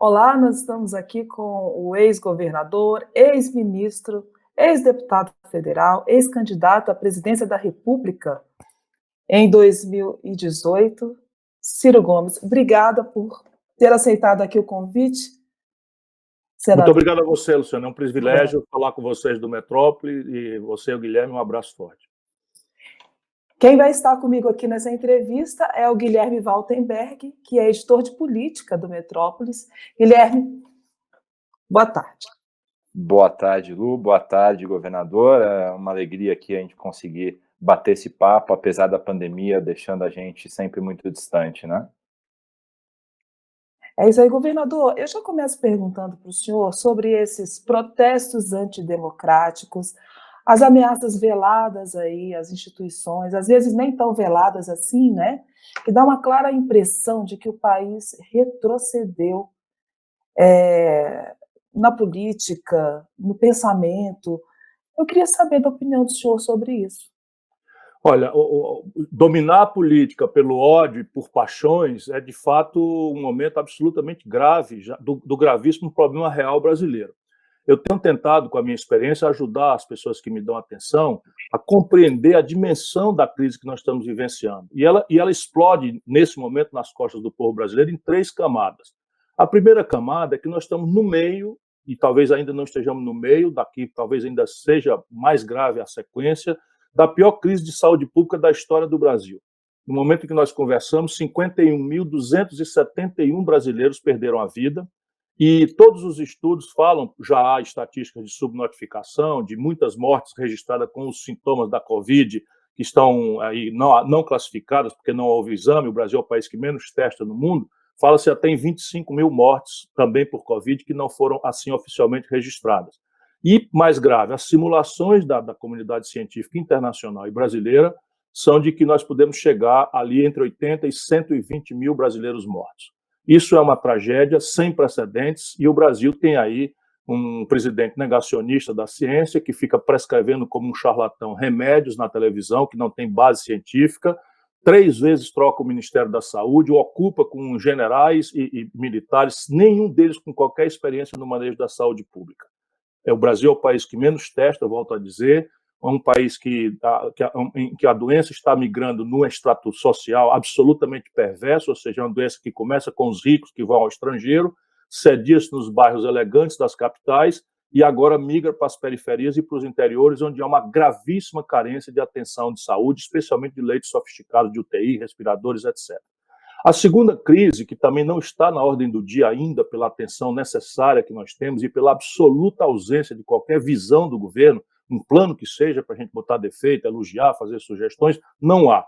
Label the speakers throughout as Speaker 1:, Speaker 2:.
Speaker 1: Olá, nós estamos aqui com o ex-governador, ex-ministro, ex-deputado federal, ex-candidato à presidência da República em 2018, Ciro Gomes. Obrigada por ter aceitado aqui o convite,
Speaker 2: Muito
Speaker 1: senador.
Speaker 2: obrigado a você, Luciano. É um privilégio falar com vocês do Metrópole e você, o Guilherme, um abraço forte.
Speaker 1: Quem vai estar comigo aqui nessa entrevista é o Guilherme Waltenberg, que é editor de política do Metrópolis. Guilherme, boa tarde.
Speaker 3: Boa tarde, Lu. Boa tarde, governador. É uma alegria aqui a gente conseguir bater esse papo, apesar da pandemia deixando a gente sempre muito distante, né?
Speaker 1: É isso aí, governador. Eu já começo perguntando para o senhor sobre esses protestos antidemocráticos, as ameaças veladas aí às instituições, às vezes nem tão veladas assim, né? Que dá uma clara impressão de que o país retrocedeu na política, no pensamento. Eu queria saber da opinião do senhor sobre isso.
Speaker 2: Olha, dominar a política pelo ódio e por paixões é, de fato, um momento absolutamente grave do gravíssimo problema real brasileiro. Eu tenho tentado, com a minha experiência, ajudar as pessoas que me dão atenção a compreender a dimensão da crise que nós estamos vivenciando. E ela explode, nesse momento, nas costas do povo brasileiro em três camadas. A primeira camada é que nós estamos no meio, e talvez ainda não estejamos no meio, daqui talvez ainda seja mais grave a sequência, da pior crise de saúde pública da história do Brasil. No momento em que nós conversamos, 51.271 brasileiros perderam a vida, e todos os estudos falam, já há estatísticas de subnotificação, de muitas mortes registradas com os sintomas da Covid, que estão aí não classificadas, porque não houve exame. O Brasil é o país que menos testa no mundo. Fala-se até em 25 mil mortes também por Covid, que não foram assim oficialmente registradas. E, mais grave, as simulações da comunidade científica internacional e brasileira são de que nós podemos chegar ali entre 80 e 120 mil brasileiros mortos. Isso é uma tragédia sem precedentes e o Brasil tem aí um presidente negacionista da ciência que fica prescrevendo como um charlatão remédios na televisão que não tem base científica, 3 vezes troca o Ministério da Saúde, o ocupa com generais e militares, nenhum deles com qualquer experiência no manejo da saúde pública. O Brasil é o país que menos testa, volto a dizer, é um país em que a doença está migrando num extrato social absolutamente perverso, ou seja, é uma doença que começa com os ricos que vão ao estrangeiro, cedia-se nos bairros elegantes das capitais e agora migra para as periferias e para os interiores, onde há uma gravíssima carência de atenção de saúde, especialmente de leitos sofisticados de UTI, respiradores, etc. A segunda crise, que também não está na ordem do dia ainda, pela atenção necessária que nós temos e pela absoluta ausência de qualquer visão do governo, um plano que seja para a gente botar defeito, elogiar, fazer sugestões, não há.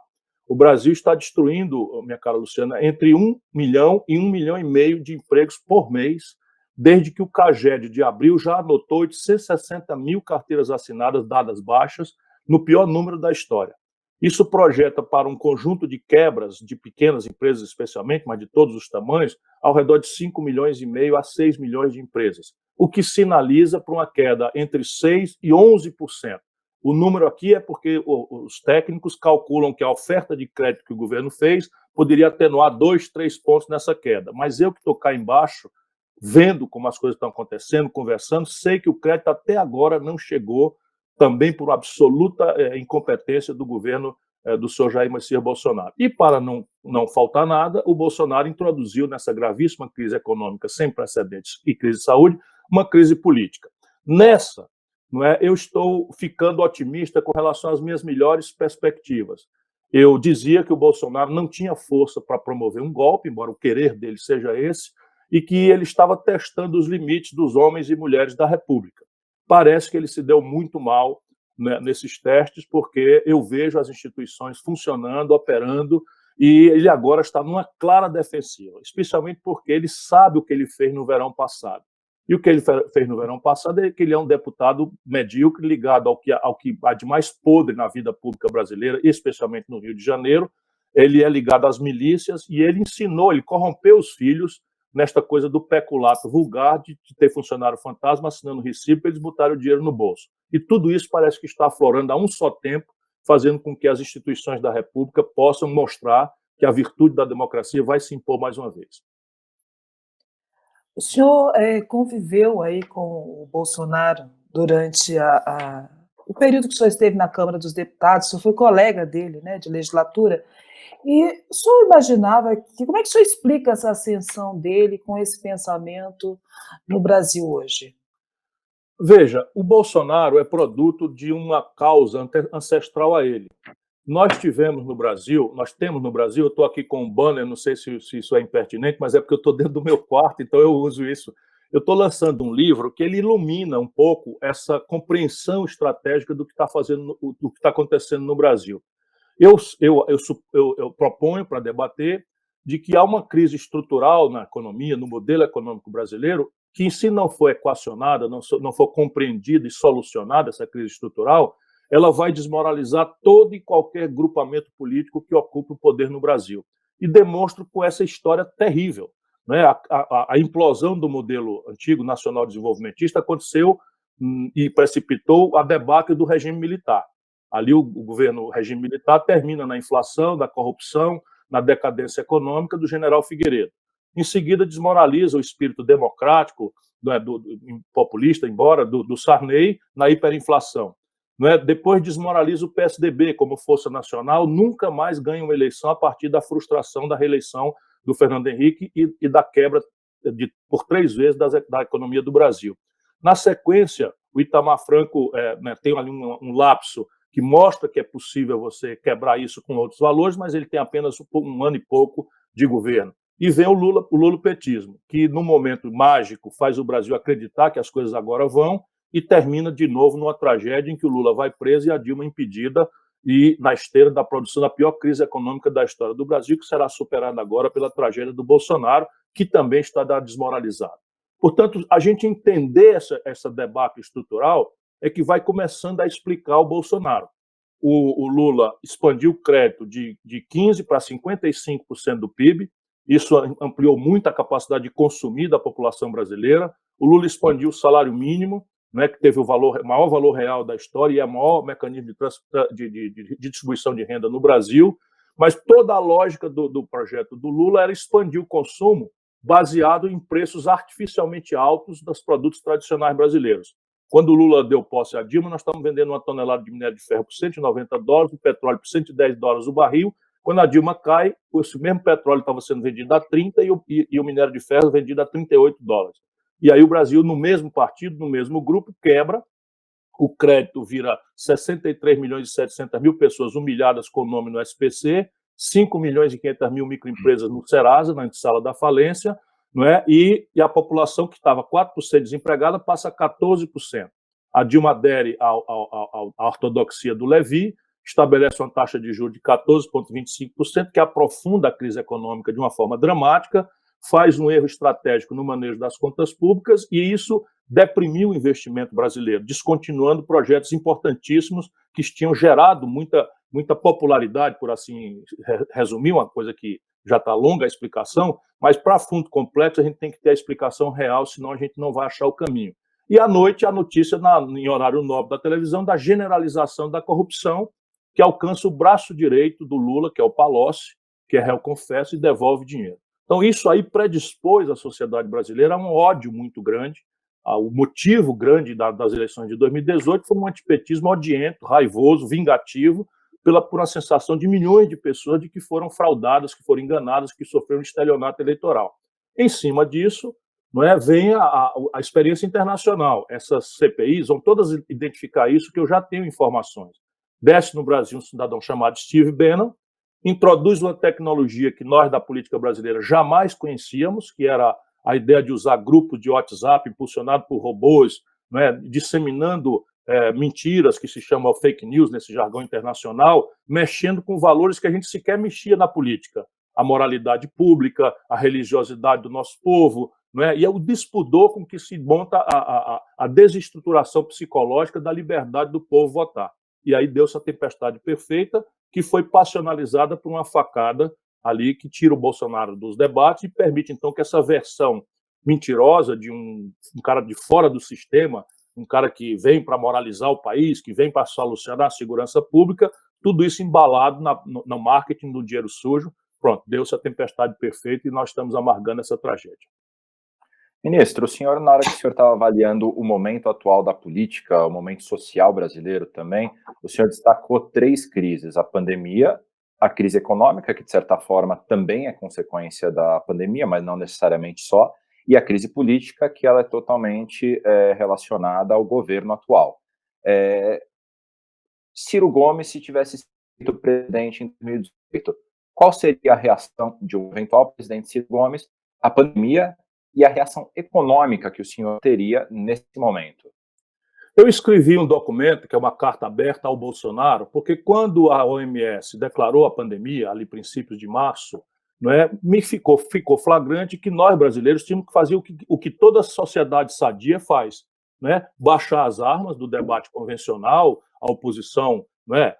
Speaker 2: O Brasil está destruindo, minha cara Luciana, entre 1 milhão e 1,5 milhão de empregos por mês, desde que o CAGED de abril já anotou 860 mil carteiras assinadas dadas baixas, no pior número da história. Isso projeta para um conjunto de quebras de pequenas empresas, especialmente, mas de todos os tamanhos, ao redor de 5,5 milhões a 6 milhões de empresas, o que sinaliza para uma queda entre 6% e 11%. O número aqui é porque os técnicos calculam que a oferta de crédito que o governo fez poderia atenuar 2, 3 pontos nessa queda. Mas eu que estou cá embaixo, vendo como as coisas estão acontecendo, conversando, sei que o crédito até agora não chegou, também por absoluta incompetência do governo do senhor Jair Messias Bolsonaro. E para não faltar nada, o Bolsonaro introduziu nessa gravíssima crise econômica sem precedentes e crise de saúde, uma crise política. Nessa, eu estou ficando otimista com relação às minhas melhores perspectivas. Eu dizia que o Bolsonaro não tinha força para promover um golpe, embora o querer dele seja esse, e que ele estava testando os limites dos homens e mulheres da República. Parece que ele se deu muito mal, né, nesses testes, porque eu vejo as instituições funcionando, operando, e ele agora está numa clara defensiva, especialmente porque ele sabe o que ele fez no verão passado. E o que ele fez no verão passado é que ele é um deputado medíocre ligado ao que há de mais podre na vida pública brasileira, especialmente no Rio de Janeiro. Ele é ligado às milícias e ele corrompeu os filhos nesta coisa do peculato vulgar de ter funcionário fantasma assinando recibo para eles botarem o dinheiro no bolso. E tudo isso parece que está aflorando a um só tempo, fazendo com que as instituições da República possam mostrar que a virtude da democracia vai se impor mais uma vez.
Speaker 1: O senhor conviveu aí com o Bolsonaro durante o período que o senhor esteve na Câmara dos Deputados, o senhor foi colega dele, né, de legislatura, e o senhor imaginava que, como é que o senhor explica essa ascensão dele com esse pensamento no Brasil hoje?
Speaker 2: Veja, o Bolsonaro é produto de uma causa ancestral a ele. Nós temos no Brasil, eu estou aqui com um banner, não sei se isso é impertinente, mas é porque eu estou dentro do meu quarto, então eu uso isso. Eu estou lançando um livro que ele ilumina um pouco essa compreensão estratégica do que está fazendo, do que está acontecendo no Brasil. Eu proponho para debater de que há uma crise estrutural na economia, no modelo econômico brasileiro, que se não for equacionada, não for compreendida e solucionada essa crise estrutural, ela vai desmoralizar todo e qualquer grupamento político que ocupe o poder no Brasil. E demonstro com essa história terrível. Né? A implosão do modelo antigo nacional desenvolvimentista aconteceu e precipitou a debacle do regime militar. Ali o regime militar termina na inflação, na corrupção, na decadência econômica do general Figueiredo. Em seguida, desmoraliza o espírito democrático, né, populista, embora, do Sarney, na hiperinflação. Depois desmoraliza o PSDB como força nacional, nunca mais ganha uma eleição a partir da frustração da reeleição do Fernando Henrique e da quebra por 3 vezes da economia do Brasil. Na sequência, o Itamar Franco tem ali um lapso que mostra que é possível você quebrar isso com outros valores, mas ele tem apenas um ano e pouco de governo. E vem o lulopetismo, que no momento mágico faz o Brasil acreditar que as coisas agora vão e termina de novo numa tragédia em que o Lula vai preso e a Dilma impedida e na esteira da produção da pior crise econômica da história do Brasil, que será superada agora pela tragédia do Bolsonaro, que também está desmoralizado. Portanto, a gente entender essa debate estrutural é que vai começando a explicar o Bolsonaro. O Lula expandiu o crédito de 15% para 55% do PIB, isso ampliou muito a capacidade de consumir da população brasileira. O Lula expandiu o salário mínimo, né, que teve o maior valor real da história e é o maior mecanismo de distribuição de renda no Brasil. Mas toda a lógica do projeto do Lula era expandir o consumo baseado em preços artificialmente altos dos produtos tradicionais brasileiros. Quando o Lula deu posse à Dilma, nós estávamos vendendo uma tonelada de minério de ferro por $190, o petróleo por $110 o barril. Quando a Dilma cai, esse mesmo petróleo estava sendo vendido a 30 e o minério de ferro vendido a $38. E aí o Brasil, no mesmo partido, no mesmo grupo, quebra, o crédito vira 63.700.000 pessoas humilhadas com o nome no SPC, 5.500.000 microempresas no Serasa, na antessala da falência, não é? E a população que estava 4% desempregada passa a 14%. A Dilma adere à ortodoxia do Levy, estabelece uma taxa de juros de 14,25%, que aprofunda a crise econômica de uma forma dramática, faz um erro estratégico no manejo das contas públicas e isso deprimiu o investimento brasileiro, descontinuando projetos importantíssimos que tinham gerado muita popularidade, por assim resumir, uma coisa que já está longa a explicação, mas para fundo complexo a gente tem que ter a explicação real, senão a gente não vai achar o caminho. E à noite a notícia em horário nobre da televisão da generalização da corrupção que alcança o braço direito do Lula, que é o Palocci, que é réu confesso e devolve dinheiro. Então isso aí predispôs a sociedade brasileira a um ódio muito grande. O motivo grande das eleições de 2018 foi um antipetismo odiento, raivoso, vingativo, por uma sensação de milhões de pessoas de que foram fraudadas, que foram enganadas, que sofreram estelionato eleitoral. Em cima disso, vem a experiência internacional. Essas CPIs vão todas identificar isso, que eu já tenho informações. Desce no Brasil um cidadão chamado Steve Bannon, introduz uma tecnologia que nós da política brasileira jamais conhecíamos, que era a ideia de usar grupos de WhatsApp impulsionado por robôs, disseminando mentiras, que se chama fake news nesse jargão internacional, mexendo com valores que a gente sequer mexia na política. A moralidade pública, a religiosidade do nosso povo, e é o despudor com que se monta a desestruturação psicológica da liberdade do povo votar. E aí deu-se a tempestade perfeita, que foi passionalizada por uma facada ali que tira o Bolsonaro dos debates e permite, então, que essa versão mentirosa de um cara de fora do sistema, um cara que vem para moralizar o país, que vem para solucionar a segurança pública, tudo isso embalado no marketing, no dinheiro sujo. Pronto, deu-se a tempestade perfeita e nós estamos amargando essa tragédia.
Speaker 3: Ministro, o senhor, na hora que o senhor estava avaliando o momento atual da política, o momento social brasileiro também, o senhor destacou 3 crises: a pandemia, a crise econômica, que de certa forma também é consequência da pandemia, mas não necessariamente só, e a crise política, que ela é totalmente relacionada ao governo atual. É, Ciro Gomes, se tivesse sido presidente em 2018, qual seria a reação de um eventual presidente Ciro Gomes à pandemia e a reação econômica que o senhor teria nesse momento?
Speaker 2: Eu escrevi um documento, que é uma carta aberta ao Bolsonaro, porque quando a OMS declarou a pandemia, ali princípios de março, não é, ficou flagrante que nós, brasileiros, tínhamos que fazer o que toda sociedade sadia faz, né? Baixar as armas do debate convencional, a oposição, não é,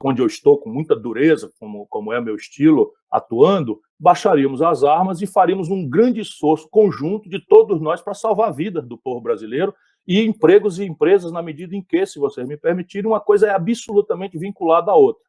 Speaker 2: onde eu estou com muita dureza, como é meu estilo, atuando, baixaríamos as armas e faríamos um grande esforço conjunto de todos nós para salvar a vida do povo brasileiro e empregos e empresas, na medida em que, se vocês me permitirem, uma coisa é absolutamente vinculada à outra.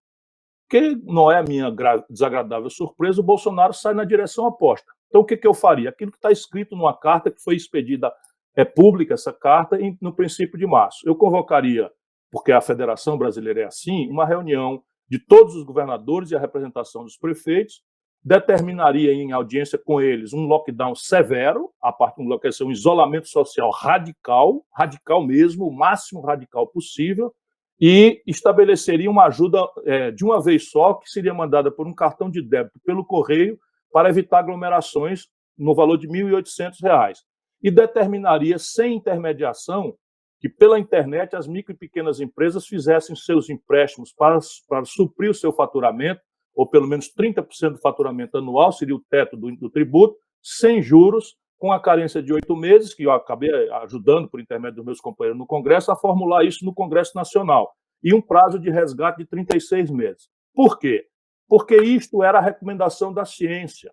Speaker 2: Que não é a minha desagradável surpresa, o Bolsonaro sai na direção oposta. Então, o que eu faria? Aquilo que está escrito numa carta que foi expedida, é pública essa carta, no princípio de março. Eu convocaria, porque a Federação Brasileira é assim, uma reunião de todos os governadores e a representação dos prefeitos, determinaria em audiência com eles um lockdown severo, a partir de um isolamento social radical, radical mesmo, o máximo radical possível, e estabeleceria uma ajuda de uma vez só, que seria mandada por um cartão de débito pelo correio, para evitar aglomerações no valor de R$ 1.800. E determinaria, sem intermediação, que pela internet as micro e pequenas empresas fizessem seus empréstimos para suprir o seu faturamento, ou pelo menos 30% do faturamento anual, seria o teto do tributo, sem juros, com a carência de 8 meses, que eu acabei ajudando, por intermédio dos meus companheiros no Congresso, a formular isso no Congresso Nacional, e um prazo de resgate de 36 meses. Por quê? Porque isto era a recomendação da ciência,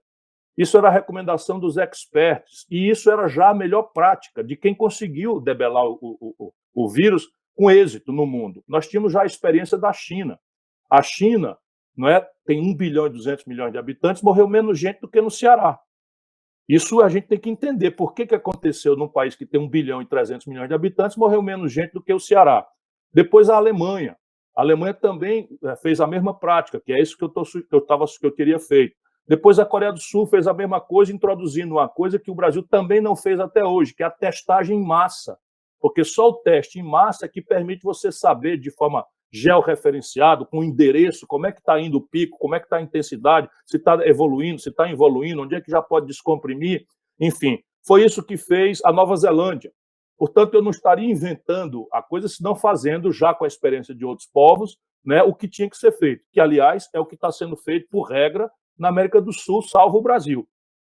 Speaker 2: isso era a recomendação dos experts, e isso era já a melhor prática de quem conseguiu debelar o vírus com êxito no mundo. Nós tínhamos já a experiência da China. A China, não é, tem 1 bilhão e 200 milhões de habitantes, morreu menos gente do que no Ceará. Isso a gente tem que entender por que aconteceu num país que tem 1 bilhão e 300 milhões de habitantes, morreu menos gente do que o Ceará. Depois a Alemanha. A Alemanha também fez a mesma prática, que é isso que eu teria feito. Depois a Coreia do Sul fez a mesma coisa, introduzindo uma coisa que o Brasil também não fez até hoje, que é a testagem em massa. Porque só o teste em massa é que permite você saber de forma georreferenciado, com endereço, como é que está indo o pico, como é que está a intensidade, se está evoluindo, se está involuindo, onde é que já pode descomprimir, enfim. Foi isso que fez a Nova Zelândia. Portanto, eu não estaria inventando a coisa, senão fazendo, já com a experiência de outros povos, né, o que tinha que ser feito, que, aliás, é o que está sendo feito, por regra, na América do Sul, salvo o Brasil.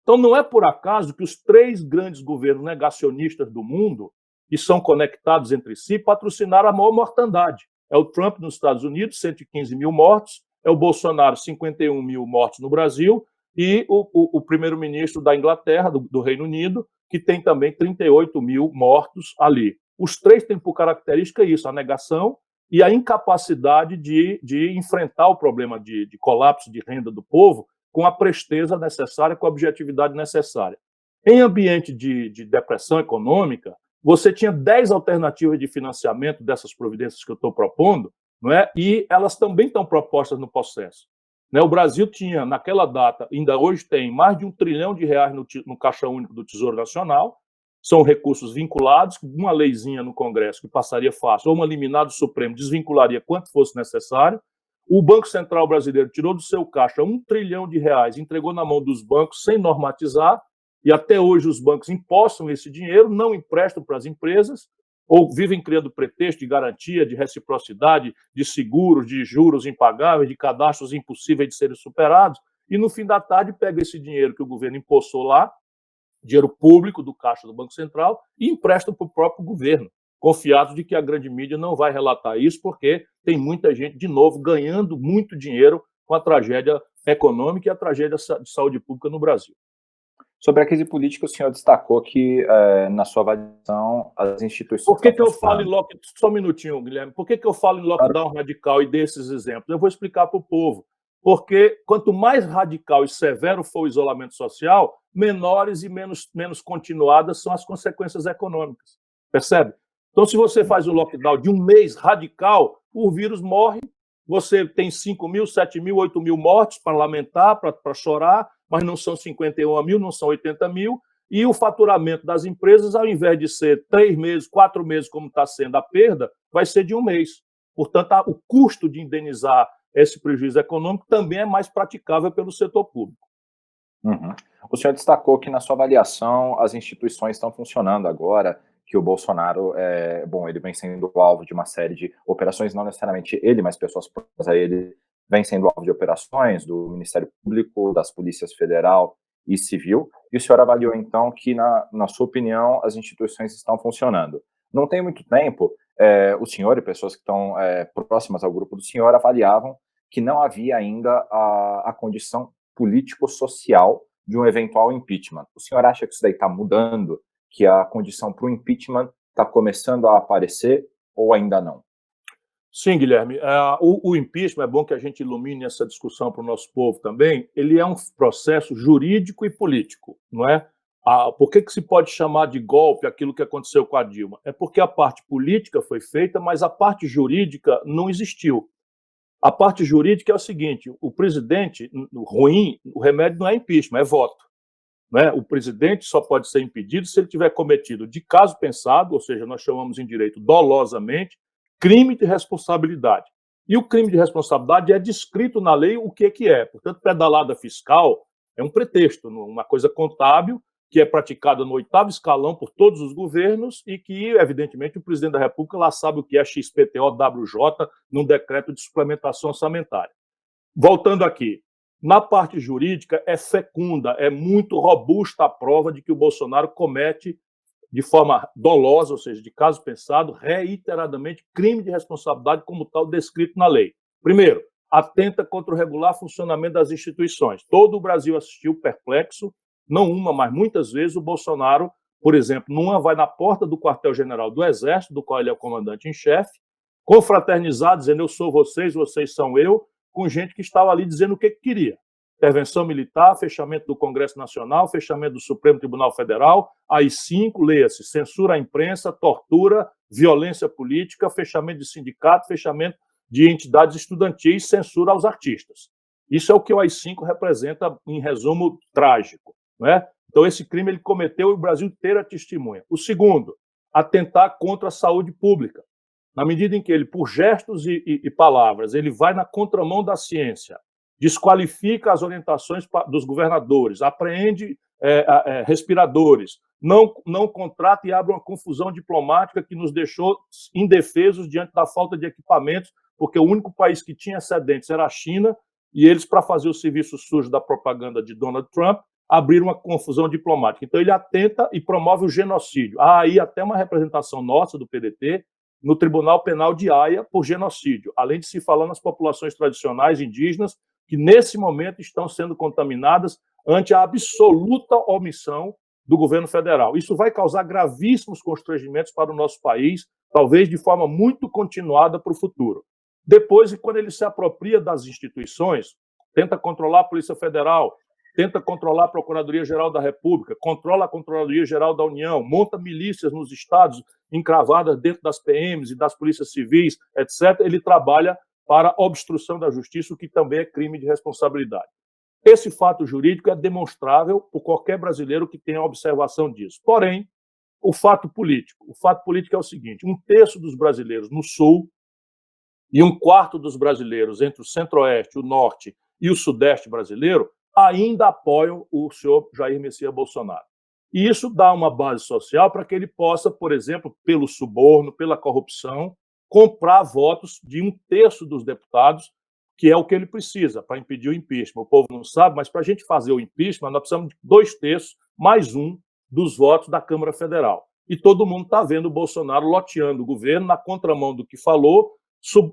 Speaker 2: Então, não é por acaso que os 3 grandes governos negacionistas do mundo, que são conectados entre si, patrocinaram a maior mortandade. É o Trump nos Estados Unidos, 115 mil mortos, é o Bolsonaro, 51 mil mortos no Brasil, e o primeiro-ministro da Inglaterra, do Reino Unido, que tem também 38 mil mortos ali. Os 3 têm por característica isso, a negação e a incapacidade de enfrentar o problema de colapso de renda do povo com a presteza necessária, com a objetividade necessária. Em ambiente de depressão econômica, você tinha 10 alternativas de financiamento dessas providências que eu estou propondo, não é? E elas também estão propostas no processo. Né? O Brasil tinha, naquela data, ainda hoje tem, mais de R$ 1 trilhão no Caixa Único do Tesouro Nacional, são recursos vinculados, uma leizinha no Congresso que passaria fácil, ou uma liminar do Supremo desvincularia quanto fosse necessário. O Banco Central brasileiro tirou do seu caixa R$ 1 trilhão, entregou na mão dos bancos sem normatizar, e até hoje os bancos empossam esse dinheiro, não emprestam para as empresas, ou vivem criando pretexto de garantia, de reciprocidade, de seguros, de juros impagáveis, de cadastros impossíveis de serem superados, e no fim da tarde pega esse dinheiro que o governo empossou lá, dinheiro público do caixa do Banco Central, e empresta para o próprio governo, confiados de que a grande mídia não vai relatar isso, porque tem muita gente, de novo, ganhando muito dinheiro com a tragédia econômica e a tragédia de saúde pública no Brasil.
Speaker 3: Sobre a crise política, o senhor destacou que, na sua avaliação, as instituições...
Speaker 2: Por que eu falo em lockdown? Só um minutinho, Guilherme. Por que eu falo em lockdown radical e desses exemplos? Eu vou explicar para o povo. Porque quanto mais radical e severo for o isolamento social, menores e menos continuadas são as consequências econômicas. Percebe? Então, se você faz um lockdown de um mês radical, o vírus morre, você tem 5 mil, 7 mil, 8 mil mortes para lamentar, para chorar, mas não são 51 mil, não são 80 mil, e o faturamento das empresas, ao invés de ser 3 meses, 4 meses, como está sendo a perda, vai ser de um mês. Portanto, o custo de indenizar esse prejuízo econômico também é mais praticável pelo setor público.
Speaker 3: Uhum. O senhor destacou que, na sua avaliação, as instituições estão funcionando agora, que o Bolsonaro, ele vem sendo alvo de uma série de operações, não necessariamente ele, mas pessoas próximas a ele, vem sendo alvo de operações do Ministério Público, das Polícias Federal e Civil, e o senhor avaliou, então, que, na sua opinião, as instituições estão funcionando. Não tem muito tempo, o senhor e pessoas que estão próximas ao grupo do senhor avaliavam que não havia ainda a condição político-social de um eventual impeachment. O senhor acha que isso daí está mudando, que a condição para o impeachment está começando a aparecer ou ainda não?
Speaker 2: Sim, Guilherme. O impeachment, é bom que a gente ilumine essa discussão para o nosso povo também, ele é um processo jurídico e político, não é? Por que se pode chamar de golpe aquilo que aconteceu com a Dilma? É porque a parte política foi feita, mas a parte jurídica não existiu. A parte jurídica é o seguinte: o presidente ruim, o remédio não é impeachment, é voto. Né? O presidente só pode ser impedido se ele tiver cometido de caso pensado, ou seja, nós chamamos em direito dolosamente, crime de responsabilidade. E o crime de responsabilidade é descrito na lei o que é. Portanto, pedalada fiscal é um pretexto, uma coisa contábil que é praticada no 8º escalão por todos os governos e que, evidentemente, o presidente da República lá sabe o que é XPTO-WJ num decreto de suplementação orçamentária. Voltando aqui, na parte jurídica é fecunda, é muito robusta a prova de que o Bolsonaro comete de forma dolosa, ou seja, de caso pensado, reiteradamente crime de responsabilidade como tal descrito na lei. Primeiro, atenta contra o regular funcionamento das instituições. Todo o Brasil assistiu perplexo, não uma, mas muitas vezes o Bolsonaro, por exemplo, numa vai na porta do quartel-general do Exército, do qual ele é o comandante em chefe, confraternizar, dizendo eu sou vocês, vocês são eu, com gente que estava ali dizendo o que queria. Intervenção militar, fechamento do Congresso Nacional, fechamento do Supremo Tribunal Federal, AI-5, leia-se, censura à imprensa, tortura, violência política, fechamento de sindicato, fechamento de entidades estudantis, censura aos artistas. Isso é o que o AI-5 representa, em resumo, trágico. Não é? Então, esse crime ele cometeu e o Brasil inteiro é testemunha. O segundo, atentar contra a saúde pública. Na medida em que ele, por gestos e palavras, ele vai na contramão da ciência, desqualifica as orientações dos governadores, apreende respiradores, não contrata e abre uma confusão diplomática que nos deixou indefesos diante da falta de equipamentos, porque o único país que tinha excedentes era a China, e eles, para fazer o serviço sujo da propaganda de Donald Trump, abriram uma confusão diplomática. Então, ele atenta e promove o genocídio. Há aí até uma representação nossa, do PDT, no Tribunal Penal de Haia por genocídio, além de se falar nas populações tradicionais indígenas que, nesse momento, estão sendo contaminadas ante a absoluta omissão do governo federal. Isso vai causar gravíssimos constrangimentos para o nosso país, talvez de forma muito continuada para o futuro. Depois, quando ele se apropria das instituições, tenta controlar a Polícia Federal, tenta controlar a Procuradoria-Geral da República, controla a Controladoria-Geral da União, monta milícias nos estados encravadas dentro das PMs e das polícias civis, etc., ele trabalha para obstrução da justiça, o que também é crime de responsabilidade. Esse fato jurídico é demonstrável por qualquer brasileiro que tenha observação disso. Porém, o fato político é o seguinte: 1/3 dos brasileiros no Sul e 1/4 dos brasileiros entre o Centro-Oeste, o Norte e o Sudeste brasileiro ainda apoiam o senhor Jair Messias Bolsonaro. E isso dá uma base social para que ele possa, por exemplo, pelo suborno, pela corrupção, comprar votos de 1/3 dos deputados, que é o que ele precisa para impedir o impeachment. O povo não sabe, mas para a gente fazer o impeachment, nós precisamos de 2/3 mais 1 dos votos da Câmara Federal. E todo mundo está vendo o Bolsonaro loteando o governo na contramão do que falou,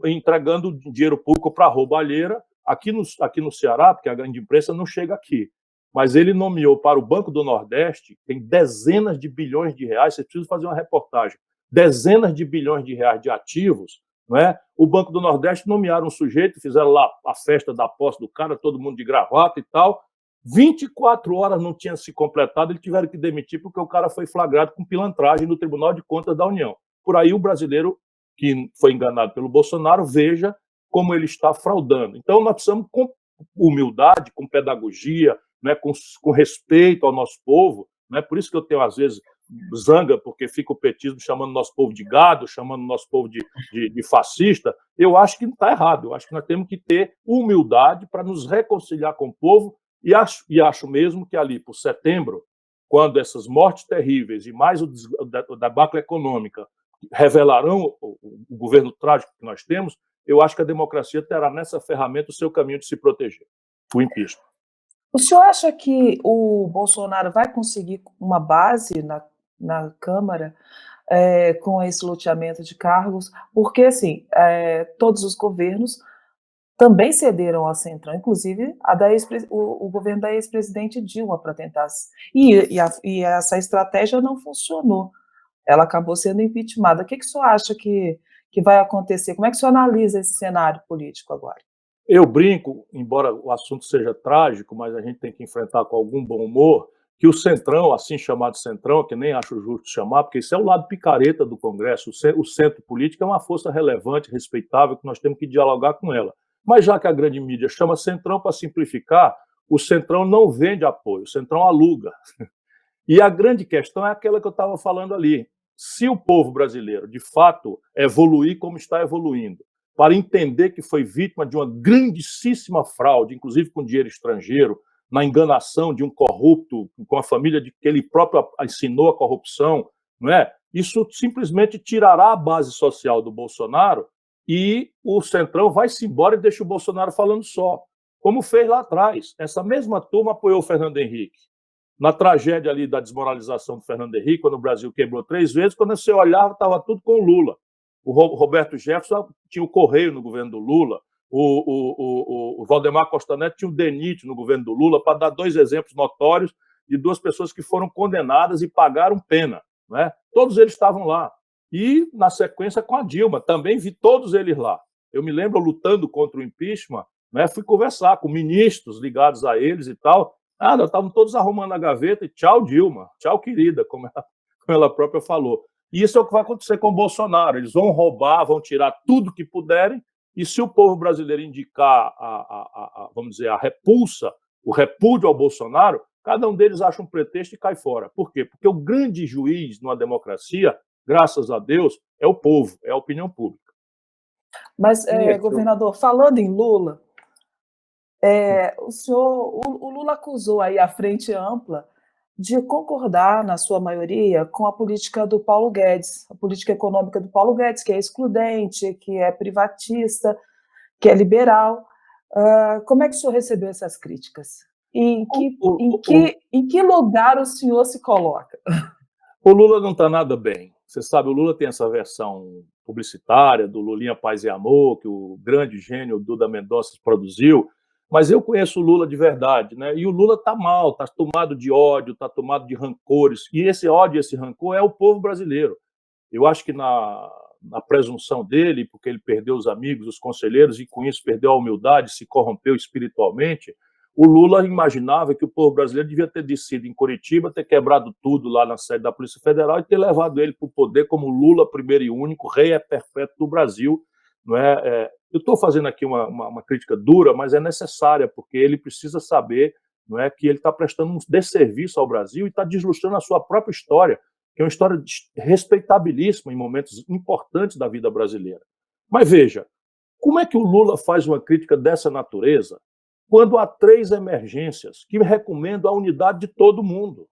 Speaker 2: entregando dinheiro público para roubalheira. Aqui no Ceará, porque a grande imprensa não chega aqui, mas ele nomeou para o Banco do Nordeste, tem dezenas de bilhões de reais, vocês precisam fazer uma reportagem, dezenas de bilhões de reais de ativos, não é? O Banco do Nordeste nomearam um sujeito, fizeram lá a festa da posse do cara, todo mundo de gravata e tal, 24 horas não tinha se completado, eles tiveram que demitir porque o cara foi flagrado com pilantragem no Tribunal de Contas da União. Por aí o brasileiro que foi enganado pelo Bolsonaro veja como ele está fraudando. Então nós precisamos, com humildade, com pedagogia, né, com respeito ao nosso povo, né, por isso que eu tenho às vezes zanga, porque fica o petismo chamando nosso povo de gado, chamando nosso povo de fascista. Eu acho que não está errado, eu acho que nós temos que ter humildade para nos reconciliar com o povo. E acho mesmo que ali, por setembro, quando essas mortes terríveis e mais o debacle econômica revelarão o governo trágico que nós temos, eu acho que a democracia terá nessa ferramenta o seu caminho de se proteger, o impeachment.
Speaker 1: O senhor acha que o Bolsonaro vai conseguir uma base na Câmara com esse loteamento de cargos? Porque, assim, todos os governos também cederam ao Centrão, inclusive o governo da ex-presidente Dilma, para tentar. E essa estratégia não funcionou. Ela acabou sendo impeachmentada. O que o senhor acha que vai acontecer? Como é que o senhor analisa esse cenário político agora?
Speaker 2: Eu brinco, embora o assunto seja trágico, mas a gente tem que enfrentar com algum bom humor, que o Centrão, assim chamado Centrão, que nem acho justo chamar, porque isso é o lado picareta do Congresso, o centro político é uma força relevante, respeitável, que nós temos que dialogar com ela. Mas já que a grande mídia chama Centrão, para simplificar, o Centrão não vende apoio, o Centrão aluga. E a grande questão é aquela que eu estava falando ali. Se o povo brasileiro, de fato, evoluir como está evoluindo, para entender que foi vítima de uma grandíssima fraude, inclusive com dinheiro estrangeiro, na enganação de um corrupto, com a família de que ele próprio ensinou a corrupção, não é? Isso simplesmente tirará a base social do Bolsonaro e o Centrão vai-se embora e deixa o Bolsonaro falando só, como fez lá atrás. Essa mesma turma apoiou o Fernando Henrique. Na tragédia ali da desmoralização do Fernando Henrique, quando o Brasil quebrou 3 vezes, quando você olhava, estava tudo com o Lula. O Roberto Jefferson tinha o Correio no governo do Lula, o Valdemar Costa Neto tinha o DENIT no governo do Lula, para dar 2 exemplos notórios de 2 pessoas que foram condenadas e pagaram pena. Né? Todos eles estavam lá. E, na sequência, com a Dilma, também vi todos eles lá. Eu me lembro lutando contra o impeachment, né? Fui conversar com ministros ligados a eles e tal. Nós estavam todos arrumando a gaveta e tchau, Dilma, tchau, querida, como ela própria falou. E isso é o que vai acontecer com o Bolsonaro. Eles vão roubar, vão tirar tudo que puderem, e se o povo brasileiro indicar vamos dizer, a repulsa, o repúdio ao Bolsonaro, cada um deles acha um pretexto e cai fora. Por quê? Porque o grande juiz numa democracia, graças a Deus, é o povo, é a opinião pública.
Speaker 1: Mas, governador, falando em Lula, o Lula acusou aí a Frente Ampla de concordar, na sua maioria, com a política do Paulo Guedes, a política econômica do Paulo Guedes, que é excludente, que é privatista, que é liberal. Como é que o senhor recebeu essas críticas? E em que lugar o senhor se coloca?
Speaker 2: O Lula não está nada bem. Você sabe, o Lula tem essa versão publicitária do Lulinha Paz e Amor, que o grande gênio Duda Mendonça produziu, mas eu conheço o Lula de verdade, né? E o Lula está mal, está tomado de ódio, está tomado de rancores, e esse ódio e esse rancor é o povo brasileiro. Eu acho que na presunção dele, porque ele perdeu os amigos, os conselheiros, e com isso perdeu a humildade, se corrompeu espiritualmente, o Lula imaginava que o povo brasileiro devia ter descido em Curitiba, ter quebrado tudo lá na sede da Polícia Federal e ter levado ele para o poder como Lula, primeiro e único, rei perpétuo do Brasil. Não é? Eu estou fazendo aqui uma crítica dura, mas é necessária, porque ele precisa saber, não é, que ele está prestando um desserviço ao Brasil e está deslustrando a sua própria história, que é uma história respeitabilíssima em momentos importantes da vida brasileira. Mas veja, como é que o Lula faz uma crítica dessa natureza quando há 3 emergências que recomendam a unidade de todo mundo?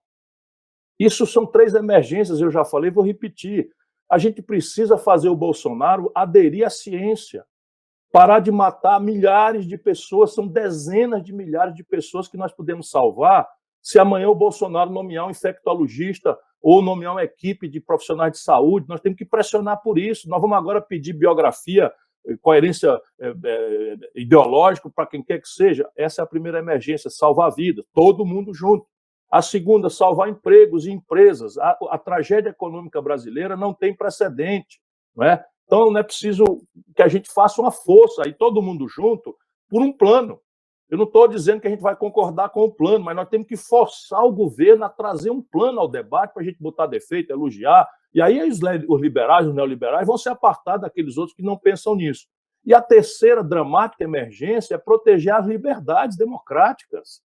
Speaker 2: Isso são 3 emergências, eu já falei, vou repetir. A gente precisa fazer o Bolsonaro aderir à ciência, parar de matar milhares de pessoas, são dezenas de milhares de pessoas que nós podemos salvar se amanhã o Bolsonaro nomear um infectologista ou nomear uma equipe de profissionais de saúde. Nós temos que pressionar por isso. Nós vamos agora pedir biografia, coerência ideológica para quem quer que seja. Essa é a primeira emergência, salvar vidas, todo mundo junto. A segunda, salvar empregos e empresas. A tragédia econômica brasileira não tem precedente, não é? Então, não é preciso que a gente faça uma força, aí todo mundo junto, por um plano. Eu não estou dizendo que a gente vai concordar com o plano, mas nós temos que forçar o governo a trazer um plano ao debate para a gente botar defeito, elogiar, e aí os liberais, os neoliberais vão se apartar daqueles outros que não pensam nisso. E a terceira dramática emergência é proteger as liberdades democráticas.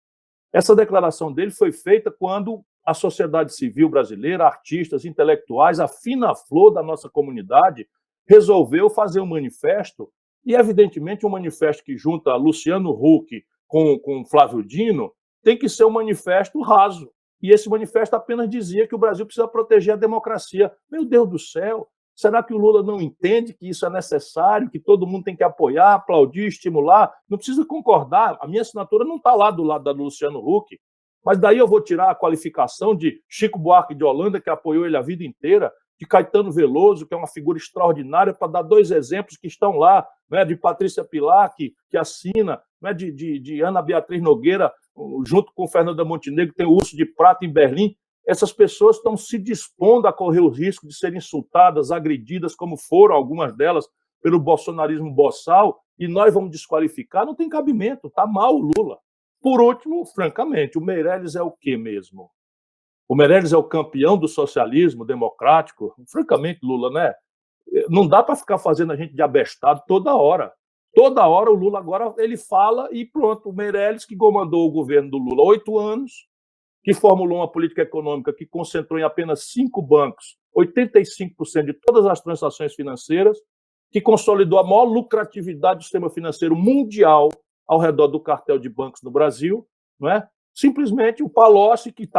Speaker 2: Essa declaração dele foi feita quando a sociedade civil brasileira, artistas, intelectuais, a fina flor da nossa comunidade, resolveu fazer um manifesto, e evidentemente um manifesto que junta Luciano Huck com Flávio Dino tem que ser um manifesto raso. E esse manifesto apenas dizia que o Brasil precisa proteger a democracia. Meu Deus do céu! Será que o Lula não entende que isso é necessário, que todo mundo tem que apoiar, aplaudir, estimular? Não precisa concordar. A minha assinatura não está lá do lado da Luciano Huck. Mas daí eu vou tirar a qualificação de Chico Buarque de Holanda, que apoiou ele a vida inteira, de Caetano Veloso, que é uma figura extraordinária, para dar dois exemplos que estão lá, né, de Patrícia Pilar, que assina, né, de Ana Beatriz Nogueira, junto com Fernanda Montenegro, tem o Urso de Prata em Berlim. Essas pessoas estão se dispondo a correr o risco de serem insultadas, agredidas, como foram algumas delas, pelo bolsonarismo boçal, e nós vamos desqualificar? Não tem cabimento, está mal o Lula. Por último, francamente, o Meirelles é o quê mesmo? O Meirelles é o campeão do socialismo democrático? Francamente, Lula, né? Não dá para ficar fazendo a gente de abestado toda hora. Toda hora o Lula agora ele fala e pronto. O Meirelles, que comandou o governo do Lula 8 anos, que formulou uma política econômica que concentrou em apenas 5 bancos 85% de todas as transações financeiras, que consolidou a maior lucratividade do sistema financeiro mundial ao redor do cartel de bancos no Brasil, não é? Simplesmente o Palocci, que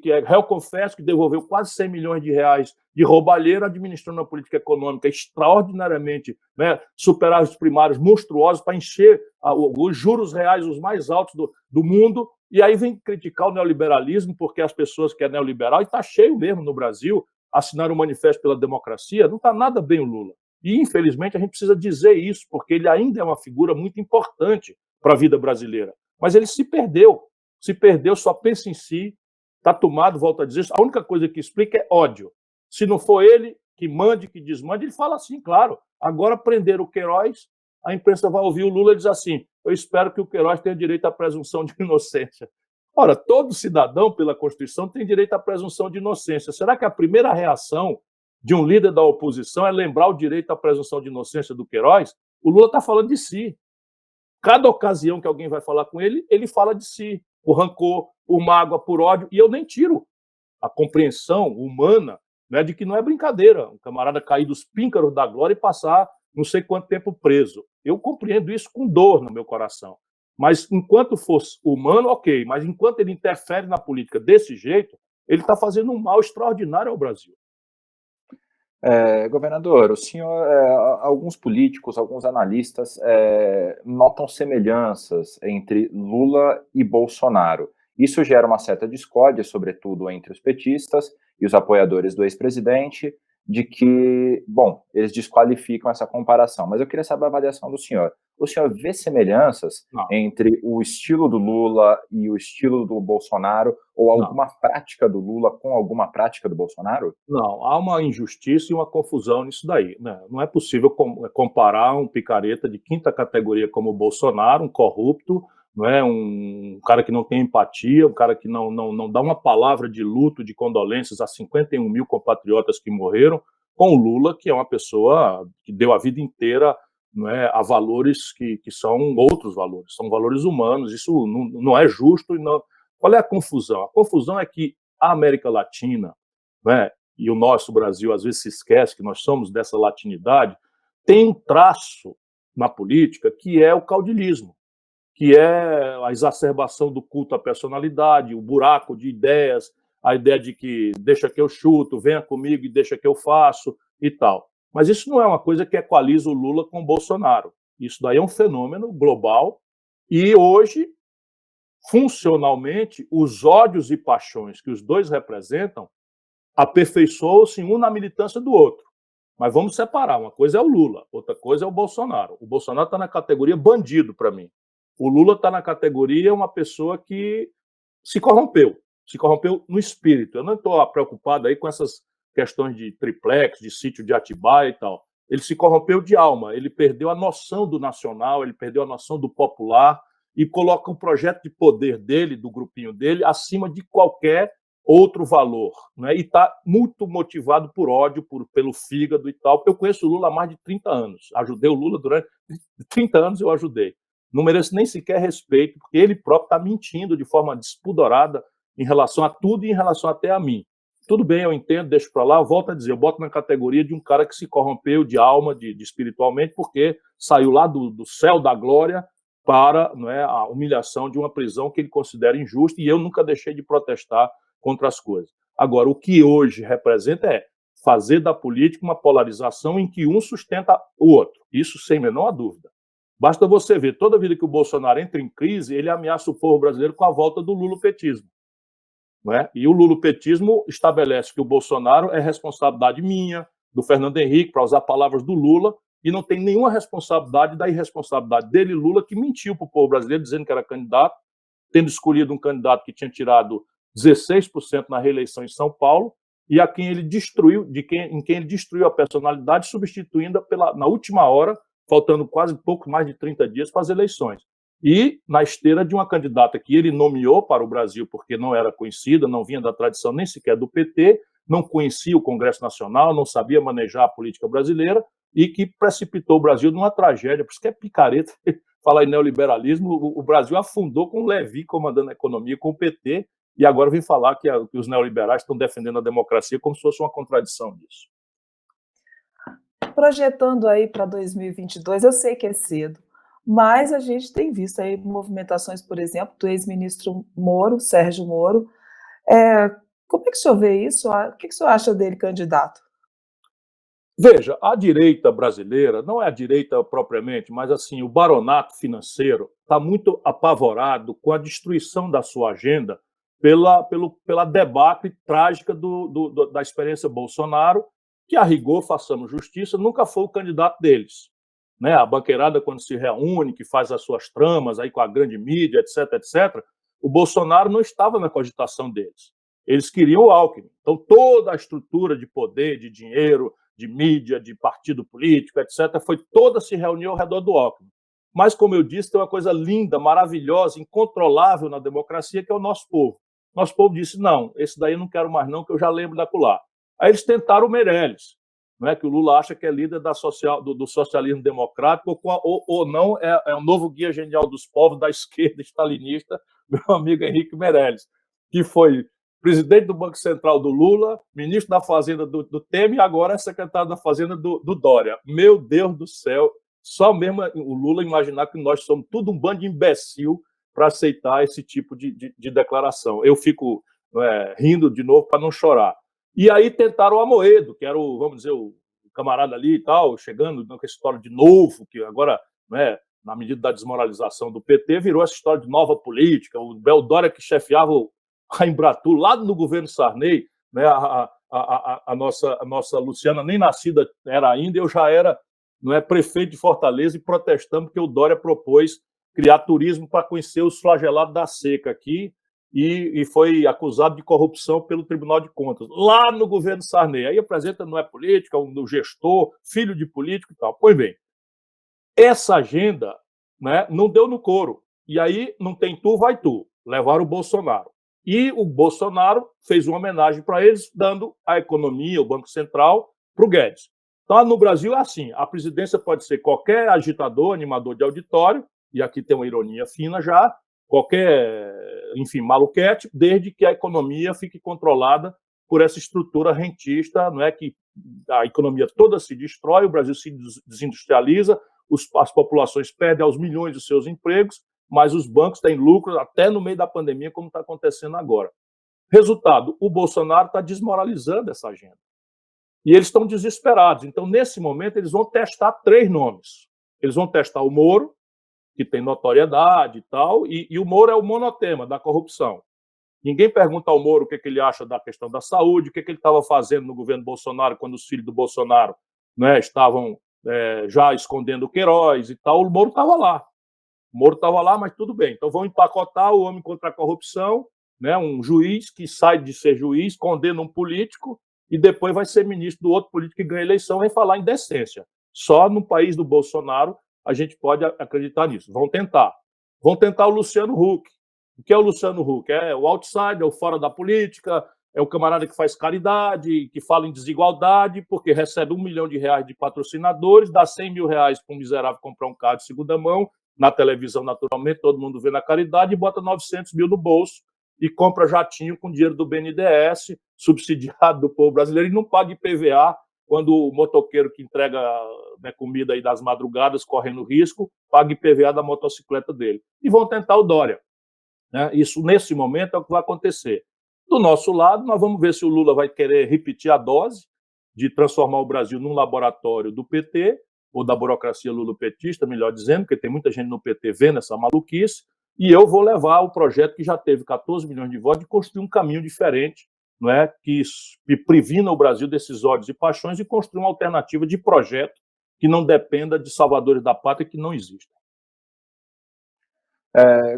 Speaker 2: é réu confesso, que devolveu quase 100 milhões de reais de roubalheira, administrando uma política econômica extraordinariamente, né, superávites primários monstruosos para encher os juros reais os mais altos do mundo, e aí vem criticar o neoliberalismo, porque as pessoas que é neoliberal, e está cheio mesmo no Brasil, assinaram o Manifesto pela Democracia, não está nada bem o Lula. E, infelizmente, a gente precisa dizer isso, porque ele ainda é uma figura muito importante para a vida brasileira. Mas ele se perdeu, só pensa em si, está tomado, volto a dizer, a única coisa que explica é ódio. Se não for ele que mande, que desmande, ele fala assim, claro, agora prender o Queiroz, a imprensa vai ouvir o Lula e diz assim, eu espero que o Queiroz tenha direito à presunção de inocência. Ora, todo cidadão, pela Constituição, tem direito à presunção de inocência. Será que a primeira reação de um líder da oposição é lembrar o direito à presunção de inocência do Queiroz? O Lula está falando de si. Cada ocasião que alguém vai falar com ele, ele fala de si, por rancor, por mágoa, por ódio, e eu nem tiro a compreensão humana, né, de que não é brincadeira um camarada cair dos píncaros da glória e passar não sei quanto tempo preso. Eu compreendo isso com dor no meu coração. Mas enquanto fosse humano, ok, mas enquanto ele interfere na política desse jeito, ele está fazendo um mal extraordinário ao Brasil.
Speaker 3: Governador, o senhor, alguns políticos, alguns analistas notam semelhanças entre Lula e Bolsonaro. Isso gera uma certa discórdia, sobretudo entre os petistas e os apoiadores do ex-presidente, de que, bom, eles desqualificam essa comparação. Mas eu queria saber a avaliação do senhor. O senhor vê semelhanças entre o estilo do Lula e o estilo do Bolsonaro, ou alguma prática do Lula com alguma prática do Bolsonaro?
Speaker 2: Não, há uma injustiça e uma confusão nisso daí, né? Não é possível comparar um picareta de quinta categoria como o Bolsonaro, um corrupto, não é? Um cara que não tem empatia, um cara que não dá uma palavra de luto, de condolências a 51 mil compatriotas que morreram, com o Lula, que é uma pessoa que deu a vida inteira, não é, a valores que são outros valores, são valores humanos. Isso não é justo. Qual é a confusão? A confusão é que a América Latina, né, e o nosso Brasil às vezes se esquece que nós somos dessa latinidade, tem um traço na política que é o caudilismo, que é a exacerbação do culto à personalidade, o buraco de ideias, a ideia de que deixa que eu chuto, venha comigo e deixa que eu faço e tal. Mas isso não é uma coisa que equaliza o Lula com o Bolsonaro. Isso daí é um fenômeno global e hoje, funcionalmente, os ódios e paixões que os dois representam aperfeiçoam-se um na militância do outro. Mas vamos separar, uma coisa é o Lula, outra coisa é o Bolsonaro. O Bolsonaro está na categoria bandido para mim. O Lula está na categoria uma pessoa que se corrompeu no espírito. Eu não estou preocupado aí com essas questões de triplex, de sítio de Atibaia e tal. Ele se corrompeu de alma, ele perdeu a noção do nacional, ele perdeu a noção do popular, e coloca o projeto de poder dele, do grupinho dele, acima de qualquer outro valor, né? E está muito motivado por ódio, pelo fígado e tal. Eu conheço o Lula há mais de 30 anos, ajudei o Lula durante 30 anos, eu ajudei. Não mereço nem sequer respeito, porque ele próprio está mentindo de forma despudorada em relação a tudo e em relação até a mim. Tudo bem, eu entendo, deixo para lá, eu volto a dizer, eu boto na categoria de um cara que se corrompeu de alma, de espiritualmente, porque saiu lá do céu da glória para, não é, a humilhação de uma prisão que ele considera injusta, e eu nunca deixei de protestar contra as coisas. Agora, o que hoje representa é fazer da política uma polarização em que um sustenta o outro, isso sem menor dúvida. Basta você ver, toda vida que o Bolsonaro entra em crise, ele ameaça o povo brasileiro com a volta do lulopetismo. Não é? E o lulopetismo estabelece que o Bolsonaro é responsabilidade minha, do Fernando Henrique, para usar palavras do Lula, e não tem nenhuma responsabilidade da irresponsabilidade dele, Lula, que mentiu para o povo brasileiro dizendo que era candidato, tendo escolhido um candidato que tinha tirado 16% na reeleição em São Paulo, e a quem ele destruiu, em quem ele destruiu a personalidade, substituindo na última hora, faltando quase pouco mais de 30 dias para as eleições. E na esteira de uma candidata que ele nomeou para o Brasil, porque não era conhecida, não vinha da tradição nem sequer do PT, não conhecia o Congresso Nacional, não sabia manejar a política brasileira, e que precipitou o Brasil numa tragédia. Por isso que é picareta falar em neoliberalismo. O Brasil afundou com o Levi comandando a economia, com o PT, e agora vem falar que os neoliberais estão defendendo a democracia como se fosse uma contradição disso.
Speaker 1: Projetando aí para 2022, eu sei que é cedo, mas a gente tem visto aí movimentações, por exemplo, do ex-ministro Moro, Sérgio Moro. Como é que o senhor vê isso? O que o senhor acha dele candidato?
Speaker 2: Veja, a direita brasileira, não é a direita propriamente, mas assim, o baronato financeiro está muito apavorado com a destruição da sua agenda pela debacle trágica da experiência Bolsonaro, que, a rigor, façamos justiça, nunca foi o candidato deles. Né? A banqueirada, quando se reúne, que faz as suas tramas aí com a grande mídia, etc., etc., o Bolsonaro não estava na cogitação deles. Eles queriam o Alckmin. Então, toda a estrutura de poder, de dinheiro, de mídia, de partido político, etc., foi toda se reuniu ao redor do Alckmin. Mas, como eu disse, tem uma coisa linda, maravilhosa, incontrolável na democracia, que é o nosso povo. Nosso povo disse, não, esse daí eu não quero mais não, que eu já lembro da acolá. Aí eles tentaram o Meirelles, né, que o Lula acha que é líder do socialismo democrático, ou não, é um novo guia genial dos povos da esquerda stalinista, meu amigo Henrique Meirelles, que foi presidente do Banco Central do Lula, ministro da Fazenda do Temer e agora é secretário da Fazenda do Dória. Meu Deus do céu, só mesmo o Lula imaginar que nós somos tudo um bando de imbecil para aceitar esse tipo de declaração. Eu fico rindo de novo para não chorar. E aí tentaram o Amoedo, que era vamos dizer, o camarada ali e tal, chegando com essa história de novo, que agora, na medida da desmoralização do PT, virou essa história de nova política, o Bel Dória que chefiava a Embratur, lá no governo Sarney, né, a nossa Luciana nem nascida era ainda, eu já era prefeito de Fortaleza e protestando porque o Dória propôs criar turismo para conhecer os flagelados da seca aqui, e foi acusado de corrupção pelo Tribunal de Contas, lá no governo Sarney. Aí apresenta, não é política, é um gestor, filho de político e tal. Pois bem, essa agenda, né, não deu no couro. E aí, não tem tu, vai tu. Levaram o Bolsonaro. E o Bolsonaro fez uma homenagem para eles, dando a economia, o Banco Central, para o Guedes. Então, no Brasil é assim, a presidência pode ser qualquer agitador, animador de auditório, e aqui tem uma ironia fina já, qualquer, enfim, maluquete, desde que a economia fique controlada por essa estrutura rentista, não é, que a economia toda se destrói, o Brasil se desindustrializa, as populações perdem aos milhões os seus empregos, mas os bancos têm lucro até no meio da pandemia, como está acontecendo agora. Resultado, o Bolsonaro está desmoralizando essa agenda. E eles estão desesperados. Então, nesse momento, eles vão testar 3 nomes. Eles vão testar o Moro, que tem notoriedade e tal, e o Moro é o monotema da corrupção. Ninguém pergunta ao Moro o que ele acha da questão da saúde, o que ele estava fazendo no governo Bolsonaro, quando os filhos do Bolsonaro estavam já escondendo o Queiroz e tal. O Moro estava lá. O Moro estava lá, mas tudo bem. Então vão empacotar o homem contra a corrupção, um juiz que sai de ser juiz, condena um político e depois vai ser ministro do outro político que ganha a eleição, vai falar em decência. Só no país do Bolsonaro a gente pode acreditar nisso. Vão tentar. Vão tentar o Luciano Huck. O que é o Luciano Huck? É o outsider, o fora da política, é o camarada que faz caridade, que fala em desigualdade, porque recebe R$ 1 milhão de patrocinadores, dá R$ 100 mil para um miserável comprar um carro de segunda mão, na televisão, naturalmente, todo mundo vê na caridade, e bota 900 mil no bolso e compra jatinho com dinheiro do BNDES, subsidiado do povo brasileiro, e não paga IPVA quando o motoqueiro que entrega, né, comida aí das madrugadas, correndo risco, paga IPVA da motocicleta dele. E vão tentar o Dória. Né? Isso, nesse momento, é o que vai acontecer. Do nosso lado, nós vamos ver se o Lula vai querer repetir a dose de transformar o Brasil num laboratório do PT, ou da burocracia lulopetista, melhor dizendo, porque tem muita gente no PT vendo essa maluquice, e eu vou levar o projeto que já teve 14 milhões de votos de construir um caminho diferente, não é, que previna o Brasil desses ódios e paixões e construir uma alternativa de projeto que não dependa de salvadores da pátria que não existem.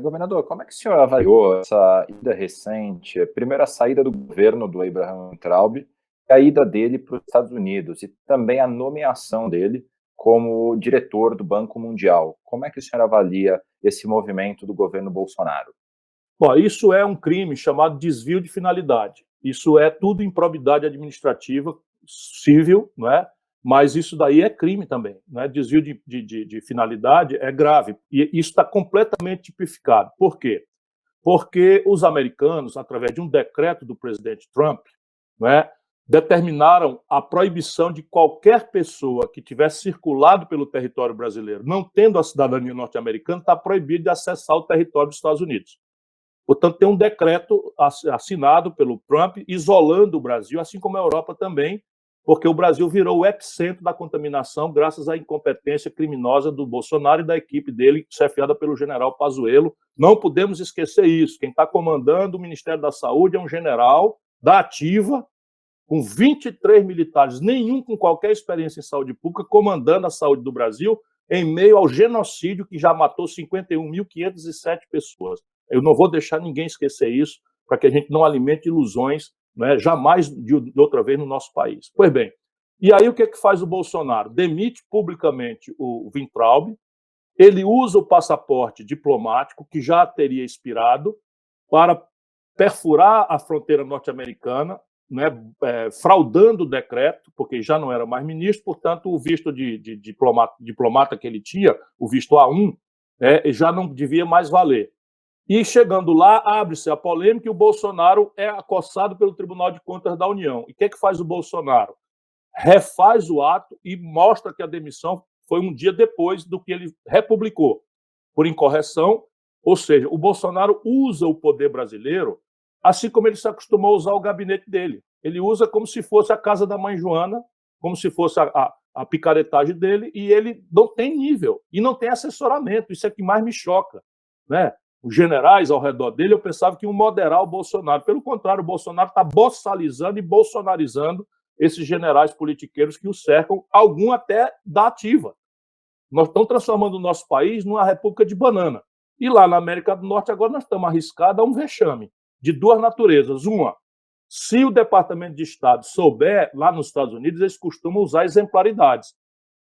Speaker 3: Governador, como é que o senhor avaliou essa ida recente, primeiro a saída do governo do Abraham Weintraub, e a ida dele para os Estados Unidos, e também a nomeação dele como diretor do Banco Mundial? Como é que o senhor avalia esse movimento do governo Bolsonaro?
Speaker 2: Bom, isso é um crime chamado desvio de finalidade. Isso é tudo improbidade administrativa civil, não é? Mas isso daí é crime também, né? Desvio de finalidade é grave, e isso está completamente tipificado. Por quê? Porque os americanos, através de um decreto do presidente Trump, não é, determinaram a proibição de qualquer pessoa que tivesse circulado pelo território brasileiro, não tendo a cidadania norte-americana, está proibido de acessar o território dos Estados Unidos. Portanto, tem um decreto assinado pelo Trump isolando o Brasil, assim como a Europa também, porque o Brasil virou o epicentro da contaminação graças à incompetência criminosa do Bolsonaro e da equipe dele, chefiada pelo general Pazuello. Não podemos esquecer isso. Quem está comandando o Ministério da Saúde é um general da ativa, com 23 militares, nenhum com qualquer experiência em saúde pública, comandando a saúde do Brasil em meio ao genocídio que já matou 51.507 pessoas. Eu não vou deixar ninguém esquecer isso, para que a gente não alimente ilusões, né, jamais de outra vez no nosso país. Pois bem, e aí o que faz o Bolsonaro? Demite publicamente o Weintraub, ele usa o passaporte diplomático, que já teria expirado, para perfurar a fronteira norte-americana, né, fraudando o decreto, porque já não era mais ministro, portanto, o visto de diplomata que ele tinha, o visto A1, já não devia mais valer. E chegando lá, abre-se a polêmica e o Bolsonaro é acossado pelo Tribunal de Contas da União. E o que faz o Bolsonaro? Refaz o ato e mostra que a demissão foi um dia depois do que ele republicou, por incorreção. Ou seja, o Bolsonaro usa o poder brasileiro assim como ele se acostumou a usar o gabinete dele. Ele usa como se fosse a casa da mãe Joana, como se fosse a picaretagem dele, e ele não tem nível, e não tem assessoramento. Isso é que mais me choca, né? Os generais ao redor dele, eu pensava que iam moderar o Bolsonaro. Pelo contrário, o Bolsonaro está boçalizando e bolsonarizando esses generais politiqueiros que o cercam, algum até da ativa. Nós estamos transformando o nosso país numa república de banana. E lá na América do Norte, agora nós estamos arriscados a um vexame de duas naturezas. Uma, se o Departamento de Estado souber, lá nos Estados Unidos, eles costumam usar exemplaridades.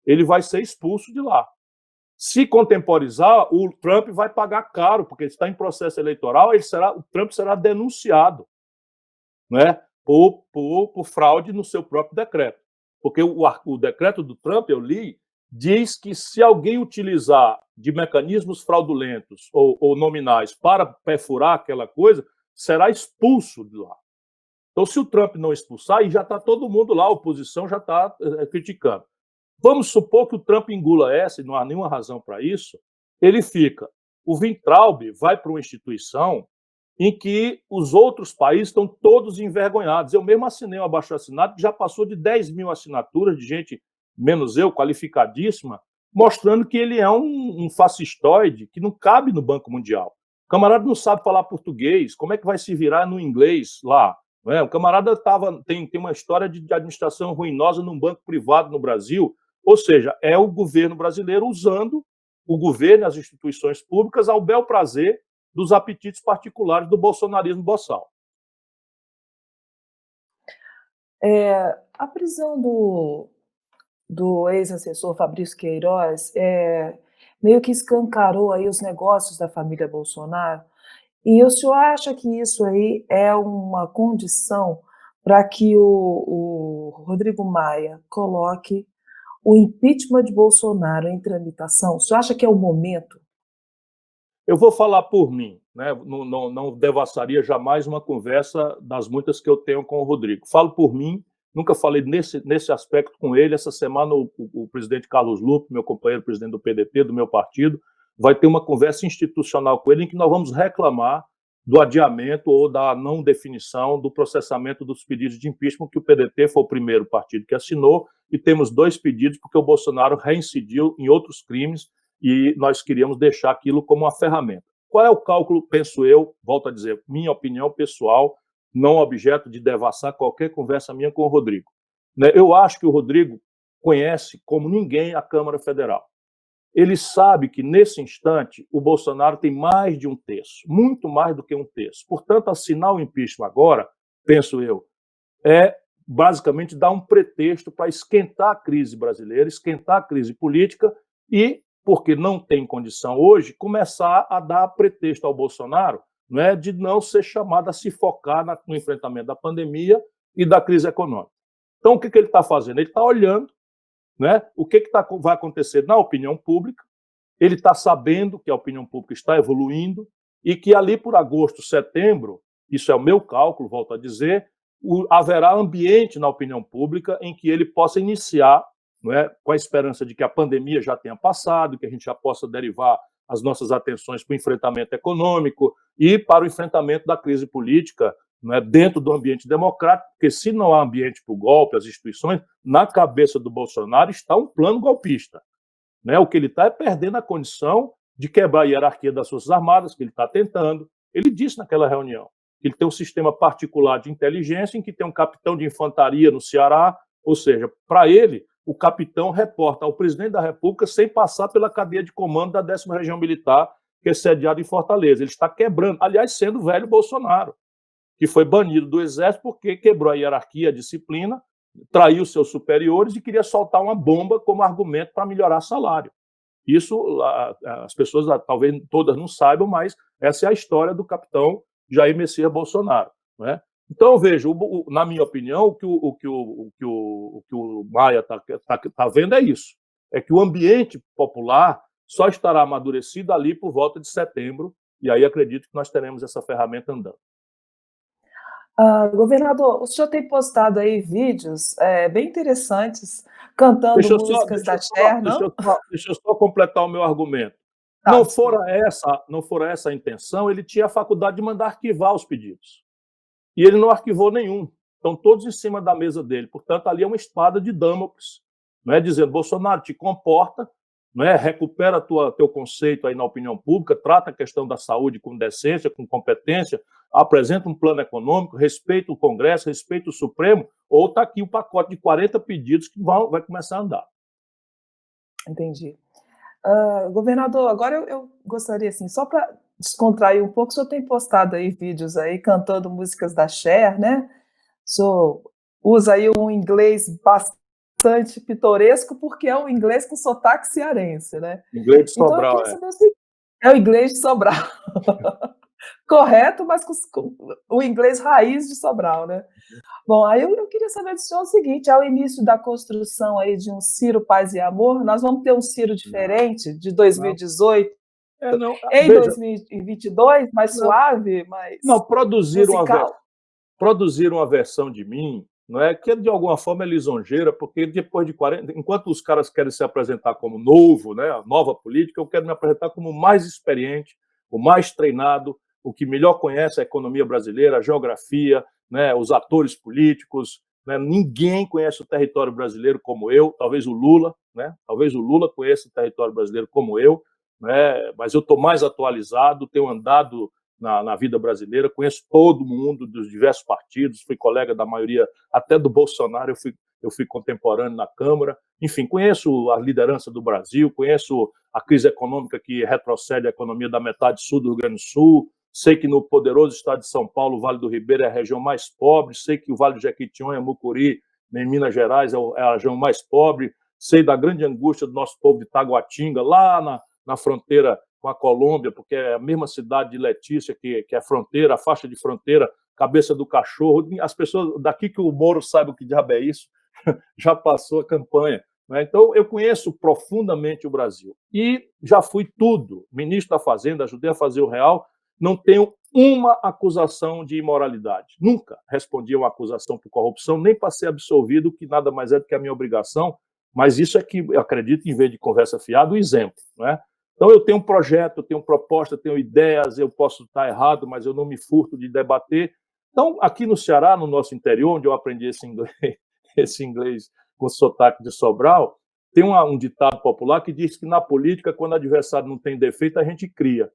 Speaker 2: Ele vai ser expulso de lá. Se contemporizar, o Trump vai pagar caro, porque ele está em processo eleitoral, o Trump será denunciado, né, por fraude no seu próprio decreto. Porque o decreto do Trump, eu li, diz que se alguém utilizar de mecanismos fraudulentos ou nominais para perfurar aquela coisa, será expulso de lá. Então, se o Trump não expulsar, e já está todo mundo lá, a oposição já está criticando. Vamos supor que o Trump engula essa, e não há nenhuma razão para isso, ele fica. O Weintraub vai para uma instituição em que os outros países estão todos envergonhados. Eu mesmo assinei um abaixo-assinado que já passou de 10 mil assinaturas de gente, menos eu, qualificadíssima, mostrando que ele é um fascistoide que não cabe no Banco Mundial. O camarada não sabe falar português, como é que vai se virar no inglês lá? Não é? O camarada tem uma história de administração ruinosa num banco privado no Brasil, ou seja, é o governo brasileiro usando o governo e as instituições públicas ao bel prazer dos apetites particulares do bolsonarismo boçal.
Speaker 1: A prisão do ex-assessor Fabrício Queiroz meio que escancarou aí os negócios da família Bolsonaro. E o senhor acha que isso aí é uma condição para que o Rodrigo Maia coloque o impeachment de Bolsonaro em tramitação? O senhor acha que é o momento?
Speaker 2: Eu vou falar por mim, né? Não devassaria jamais uma conversa das muitas que eu tenho com o Rodrigo. Falo por mim, nunca falei nesse aspecto com ele. Essa semana, o presidente Carlos Lupe, meu companheiro presidente do PDT, do meu partido, vai ter uma conversa institucional com ele em que nós vamos reclamar do adiamento ou da não definição do processamento dos pedidos de impeachment, que o PDT foi o primeiro partido que assinou, e temos 2 pedidos porque o Bolsonaro reincidiu em outros crimes e nós queríamos deixar aquilo como uma ferramenta. Qual é o cálculo, penso eu, volto a dizer, minha opinião pessoal, não objeto de devassar qualquer conversa minha com o Rodrigo. Eu acho que o Rodrigo conhece como ninguém a Câmara Federal. Ele sabe que, nesse instante, o Bolsonaro tem mais de 1/3, muito mais do que 1/3. Portanto, assinar o impeachment agora, penso eu, é basicamente dar um pretexto para esquentar a crise brasileira, esquentar a crise política e, porque não tem condição hoje, começar a dar pretexto ao Bolsonaro, de não ser chamado a se focar no enfrentamento da pandemia e da crise econômica. Então, o que ele está fazendo? Ele está olhando, o que vai acontecer na opinião pública. Ele está sabendo que a opinião pública está evoluindo e que ali por agosto, setembro, isso é o meu cálculo, volto a dizer, haverá ambiente na opinião pública em que ele possa iniciar, com a esperança de que a pandemia já tenha passado, que a gente já possa derivar as nossas atenções para o enfrentamento econômico e para o enfrentamento da crise política, dentro do ambiente democrático, porque se não há ambiente para o golpe, as instituições, na cabeça do Bolsonaro está um plano golpista. O que ele está é perdendo a condição de quebrar a hierarquia das Forças Armadas, que ele está tentando. Ele disse naquela reunião que ele tem um sistema particular de inteligência em que tem um capitão de infantaria no Ceará, ou seja, para ele, o capitão reporta ao presidente da República sem passar pela cadeia de comando da 10ª Região Militar, que é sediada em Fortaleza. Ele está quebrando, aliás, sendo o velho Bolsonaro, que foi banido do Exército porque quebrou a hierarquia, a disciplina, traiu seus superiores e queria soltar uma bomba como argumento para melhorar salário. Isso as pessoas talvez todas não saibam, mas essa é a história do capitão Jair Messias Bolsonaro. Então, eu vejo, na minha opinião, o que o Maia está vendo é isso. É que o ambiente popular só estará amadurecido ali por volta de setembro, e aí acredito que nós teremos essa ferramenta andando.
Speaker 1: Governador, o senhor tem postado aí vídeos bem interessantes, cantando músicas da Cher, não?
Speaker 2: Deixa eu só completar o meu argumento.
Speaker 1: Tá,
Speaker 2: não fora essa a intenção, ele tinha a faculdade de mandar arquivar os pedidos. E ele não arquivou nenhum. Estão todos em cima da mesa dele. Portanto, ali é uma espada de Damocles, dizendo, Bolsonaro, te comporta, recupera teu conceito aí na opinião pública, trata a questão da saúde com decência, com competência, apresenta um plano econômico, respeita o Congresso, respeita o Supremo, ou está aqui o pacote de 40 pedidos que vai começar a andar.
Speaker 1: Entendi. Governador, agora eu gostaria, assim, só para descontrair um pouco, o senhor tem postado aí vídeos aí cantando músicas da Cher, né? O senhor usa aí um inglês bastante pitoresco, porque é um inglês com sotaque cearense, né?
Speaker 2: Inglês de Sobral,
Speaker 1: então, eu queria saber o seguinte, é o inglês de Sobral. Correto, mas com o inglês raiz de Sobral, né? Bom, aí eu queria saber do senhor o seguinte, ao início da construção aí de um Ciro Paz e Amor, nós vamos ter um Ciro diferente de 2018, em 2022, mais suave, mais
Speaker 2: produziram uma versão de mim, que de alguma forma é lisonjeira, porque depois de 40, enquanto os caras querem se apresentar como novo, a nova política, eu quero me apresentar como o mais experiente, o mais treinado, o que melhor conhece a economia brasileira, a geografia, os atores políticos. Ninguém conhece o território brasileiro como eu, talvez o Lula, conheça o território brasileiro como eu, mas eu estou mais atualizado, tenho andado na vida brasileira, conheço todo mundo dos diversos partidos, fui colega da maioria, até do Bolsonaro, eu fui contemporâneo na Câmara, enfim, conheço a liderança do Brasil, conheço a crise econômica que retrocede a economia da metade sul do Rio Grande do Sul, sei que no poderoso estado de São Paulo, o Vale do Ribeira é a região mais pobre, sei que o Vale do Jequitinhonha, Mucuri, em Minas Gerais, é a região mais pobre, sei da grande angústia do nosso povo de Taguatinga, lá na fronteira com a Colômbia, porque é a mesma cidade de Letícia, que é fronteira, a faixa de fronteira, cabeça do cachorro. As pessoas daqui que o Moro sabe o que diabo é isso, já passou a campanha. Né? Então, eu conheço profundamente o Brasil. E já fui tudo, ministro da Fazenda, ajudei a fazer o real, não tenho uma acusação de imoralidade. Nunca respondi a uma acusação por corrupção, nem para ser absolvido, que nada mais é do que a minha obrigação, mas isso é que eu acredito, em vez de conversa fiada, o exemplo. Né? Então, eu tenho um projeto, eu tenho proposta, eu tenho ideias, eu posso estar errado, mas eu não me furto de debater. Então, aqui no Ceará, no nosso interior, onde eu aprendi esse inglês com sotaque de Sobral, tem um ditado popular que diz que na política, quando o adversário não tem defeito, a gente cria.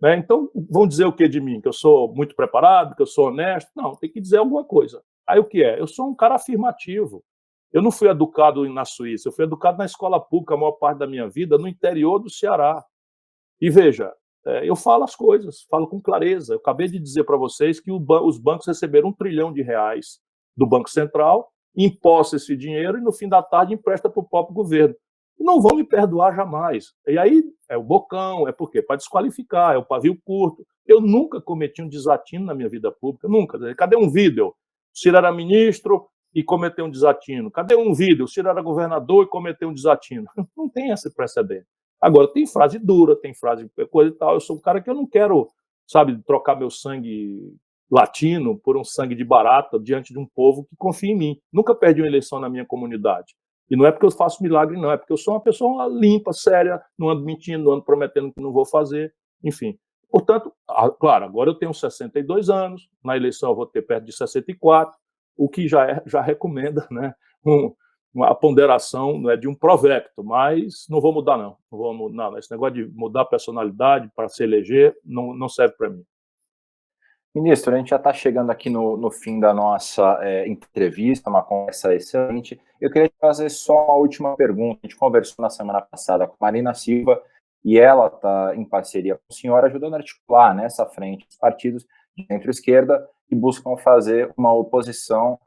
Speaker 2: Né? Então, vão dizer o que de mim? Que eu sou muito preparado, que eu sou honesto? Não, tem que dizer alguma coisa. Aí o que é? Eu sou um cara afirmativo. Eu não fui educado na Suíça, eu fui educado na escola pública a maior parte da minha vida, no interior do Ceará. E veja, eu falo as coisas, falo com clareza. Eu acabei de dizer para vocês que os bancos receberam R$1 trilhão do Banco Central, imposta esse dinheiro e no fim da tarde empresta para o próprio governo. Não vão me perdoar jamais. E aí é o bocão, é por quê? Para desqualificar, é o pavio curto. Eu nunca cometi um desatino na minha vida pública, nunca. Cadê um vídeo? O Ciro era ministro e cometeu um desatino. Cadê um vídeo? O Ciro era governador e cometeu um desatino. Não tem esse precedente. Agora, tem frase dura, tem frase coisa e tal. Eu sou um cara que eu não quero, sabe, trocar meu sangue latino por um sangue de barata diante de um povo que confia em mim. Nunca perdi uma eleição na minha comunidade. E não é porque eu faço milagre, não. É porque eu sou uma pessoa limpa, séria, não ando mentindo, não ando prometendo que não vou fazer. Enfim. Portanto, claro, agora eu tenho 62 anos, na eleição eu vou ter perto de 64, o que já recomenda, né, uma ponderação, não é, de um provecto, mas não vou mudar, não. Não vou mudar, não. Esse negócio de mudar a personalidade para se eleger não serve para mim.
Speaker 3: Ministro, a gente já está chegando aqui no fim da nossa entrevista, uma conversa excelente. Eu queria te fazer só uma última pergunta. A gente conversou na semana passada com a Marina Silva e ela está em parceria com o senhor, ajudando a articular nessa frente os partidos de centro-esquerda que buscam fazer uma oposição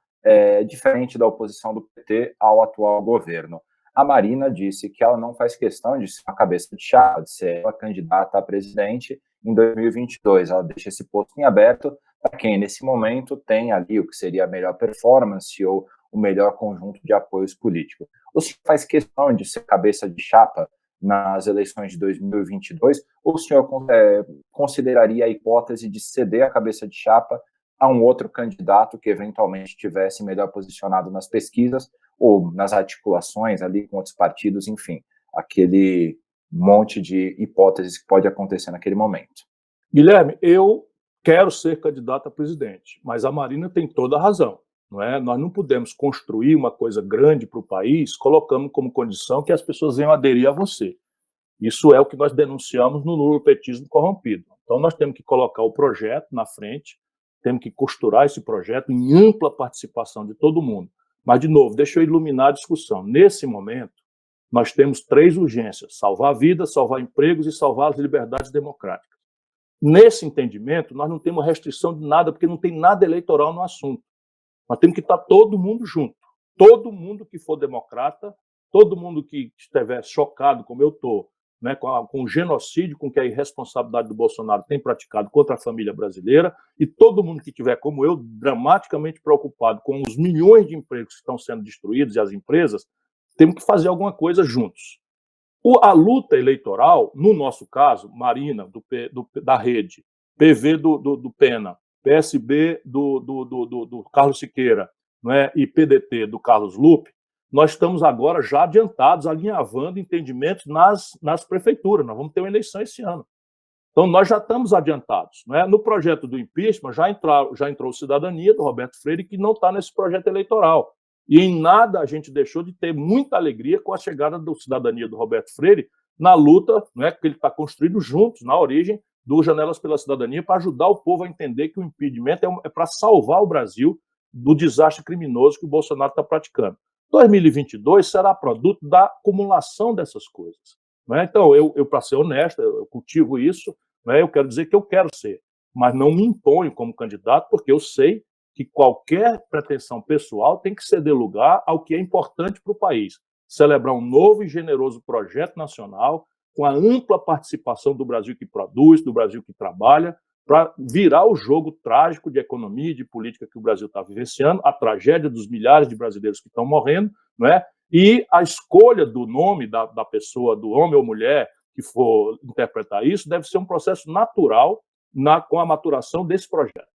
Speaker 3: diferente da oposição do PT ao atual governo. A Marina disse que ela não faz questão de ser uma cabeça de chapa, de ser ela candidata a presidente em 2022. Ela deixa esse posto em aberto para quem, nesse momento, tem ali o que seria a melhor performance ou o melhor conjunto de apoios políticos. O senhor faz questão de ser cabeça de chapa nas eleições de 2022 ou o senhor consideraria a hipótese de ceder a cabeça de chapa a um outro candidato que eventualmente estivesse melhor posicionado nas pesquisas ou nas articulações ali com outros partidos, enfim, aquele monte de hipóteses que pode acontecer naquele momento?
Speaker 2: Guilherme, eu quero ser candidato a presidente, mas a Marina tem toda a razão. Não é? Nós não podemos construir uma coisa grande para o país colocando como condição que as pessoas venham aderir a você. Isso é o que nós denunciamos no lulopetismo corrompido. Então, nós temos que colocar o projeto na frente, temos que costurar esse projeto em ampla participação de todo mundo. Mas, de novo, deixa eu iluminar a discussão. Nesse momento, nós temos 3 urgências: salvar vidas, salvar empregos e salvar as liberdades democráticas. Nesse entendimento, nós não temos restrição de nada, porque não tem nada eleitoral no assunto. Nós temos que estar todo mundo junto. Todo mundo que for democrata, todo mundo que estiver chocado, como eu estou, né, com o genocídio com que a irresponsabilidade do Bolsonaro tem praticado contra a família brasileira, e todo mundo que estiver, como eu, dramaticamente preocupado com os milhões de empregos que estão sendo destruídos e as empresas, temos que fazer alguma coisa juntos. A luta eleitoral, no nosso caso, Marina, da Rede, PV do Pena, PSB do Carlos Siqueira, não é? E PDT do Carlos Lupe, nós estamos agora já adiantados, alinhavando entendimentos nas prefeituras. Nós vamos ter uma eleição esse ano. Então, nós já estamos adiantados. Não é? No projeto do impeachment, já entrou Cidadania, do Roberto Freire, que não está nesse projeto eleitoral. E em nada a gente deixou de ter muita alegria com a chegada do Cidadania do Roberto Freire na luta, não é, que ele está construído juntos, na origem do Janelas pela Cidadania, para ajudar o povo a entender que o impeachment é para salvar o Brasil do desastre criminoso que o Bolsonaro está praticando. 2022 será produto da acumulação dessas coisas. Não é? Então, eu para ser honesto, eu cultivo isso, não é? Eu quero dizer que eu quero ser, mas não me imponho como candidato, porque eu sei que qualquer pretensão pessoal tem que ceder lugar ao que é importante para o país. Celebrar um novo e generoso projeto nacional, com a ampla participação do Brasil que produz, do Brasil que trabalha, para virar o jogo trágico de economia e de política que o Brasil está vivenciando, a tragédia dos milhares de brasileiros que estão morrendo, não é? E a escolha do nome da pessoa, do homem ou mulher, que for interpretar isso, deve ser um processo natural com a maturação desse projeto.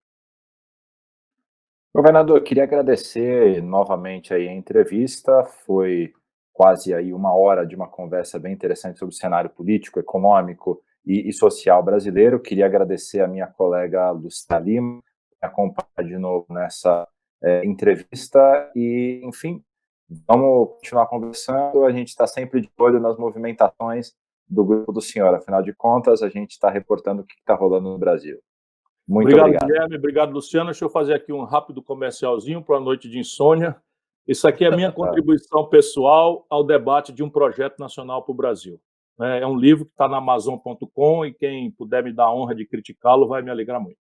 Speaker 3: Governador, queria agradecer novamente aí a entrevista, foi quase aí 1 hora de uma conversa bem interessante sobre o cenário político, econômico e social brasileiro. Queria agradecer a minha colega Lucia Lima, que me acompanha de novo nessa entrevista e, enfim, vamos continuar conversando, a gente está sempre de olho nas movimentações do grupo do senhor, afinal de contas, a gente está reportando o que está rolando no Brasil. Muito obrigado.
Speaker 2: Guilherme, obrigado, Luciano. Deixa eu fazer aqui um rápido comercialzinho para a noite de insônia. Isso aqui é a minha contribuição pessoal ao debate de um projeto nacional para o Brasil. É um livro que está na Amazon.com e quem puder me dar a honra de criticá-lo vai me alegrar muito.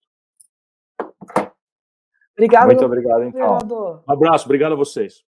Speaker 1: Obrigado,
Speaker 3: muito obrigado, então.
Speaker 1: governador.
Speaker 2: Um abraço, obrigado a vocês.